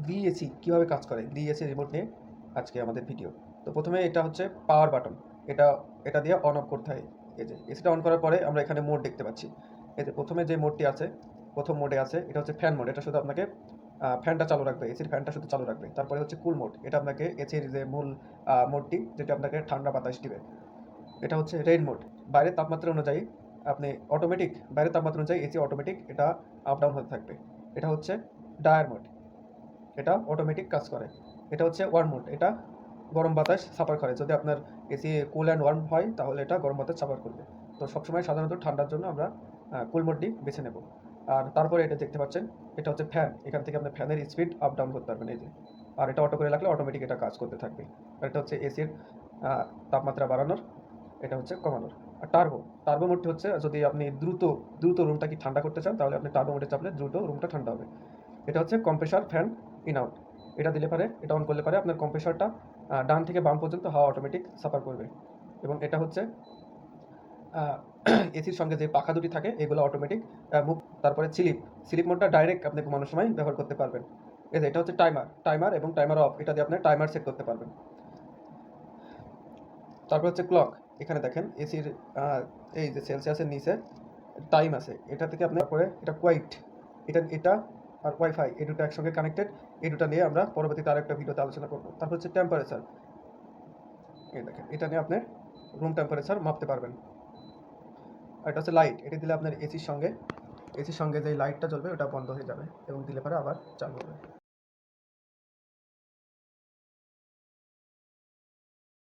DAC কীভাবে কাজ করে, ডিএসি রিমোট নিয়ে আজকে আমাদের ভিডিও। তো প্রথমে এটা হচ্ছে পাওয়ার বাটন, এটা এটা দিয়ে অন অফ করতে হয়। এই যে এসিটা অন করার পরে আমরা এখানে মোড দেখতে পাচ্ছি। এই যে প্রথমে যে মোডটি আছে, প্রথম মোডে আছে এটা হচ্ছে ফ্যান মোড, এটা শুধু আপনাকে ফ্যানটা চালু রাখবে, এসির ফ্যানটা শুধু চালু রাখবে। তারপরে হচ্ছে কুল মোড, এটা আপনাকে এসির যে মূল মোডটি, যেটা আপনাকে ঠান্ডা বাতাস দিবে। এটা হচ্ছে রেইন মোড, বাইরের তাপমাত্রা অনুযায়ী আপনি অটোমেটিক, বাইরের তাপমাত্রা অনুযায়ী এসি অটোমেটিক এটা আপ ডাউন হতে থাকবে। এটা হচ্ছে ডায়ার মোড, এটা অটোমেটিক কাজ করে। এটা হচ্ছে ওয়ার্ম মোড, এটা গরম বাতাস সাপার করে। যদি আপনার এসি কুল অ্যান্ড ওয়ার্ম হয় তাহলে এটা গরম বাতাস সাপার করবে। তো সবসময় সাধারণত ঠান্ডার জন্য আমরা কুল মোডটি বেছে নেব। আর তারপরে এটা দেখতে পাচ্ছেন, এটা হচ্ছে ফ্যান, এখান থেকে আপনি ফ্যানের স্পিড আপ ডাউন করতে পারবেন এই যে। আর এটা অটো করে রাখলে অটোমেটিক এটা কাজ করতে থাকবে। আর এটা হচ্ছে এসির তাপমাত্রা বাড়ানোর, এটা হচ্ছে কমানোর। আর টার্বো, টার্বো মোডটি হচ্ছে যদি আপনি দ্রুত দ্রুত রুমটা কি ঠান্ডা করতে চান তাহলে আপনি টার্বো মোডে চাপলে দ্রুত রুমটা ঠান্ডা হবে। এটা হচ্ছে কম্প্রেসার ফ্যান ইন আউট, এটা দিলে পারে, এটা অন করলে পারে আপনার কম্প্রেসারটা ডান থেকে বাম পর্যন্ত হাওয়া অটোমেটিক সাফার করবে। এবং এটা হচ্ছে এসির সঙ্গে যে পাখা দুটি থাকে এগুলো অটোমেটিক মুভ। তারপরে স্লিপ, স্লিপ মোডটা ডাইরেক্ট আপনি ঘুমানোর সময় ব্যবহার করতে পারবেন। এই যে এটা হচ্ছে টাইমার, টাইমার এবং টাইমার অফ, এটা দিয়ে আপনি টাইমার সেট করতে পারবেন। তারপর হচ্ছে ক্লক, এখানে দেখেন এসির এই যে সেলসিয়াসের নিচে টাইম আছে, এটা থেকে আপনার পরে এটা কোয়াইট, এটা আর ওয়াইফাই এই দুটো একসঙ্গে কানেক্টেড। এই দুটো নিয়ে আমরা পরবর্তীতে আরেকটা ভিডিওতে আলোচনা করব। তারপর হচ্ছে টেম্পারেচার, এই দেখেন এটা নিয়ে আপনি রুম টেম্পারেচার মাপতে পারবেন। আর এটা হচ্ছে লাইট, এটা দিলে আপনার এসির সঙ্গে যে লাইটটা জ্বলবে ওটা বন্ধ হয়ে যাবে এবং দিলে পরে আবার চালু হবে।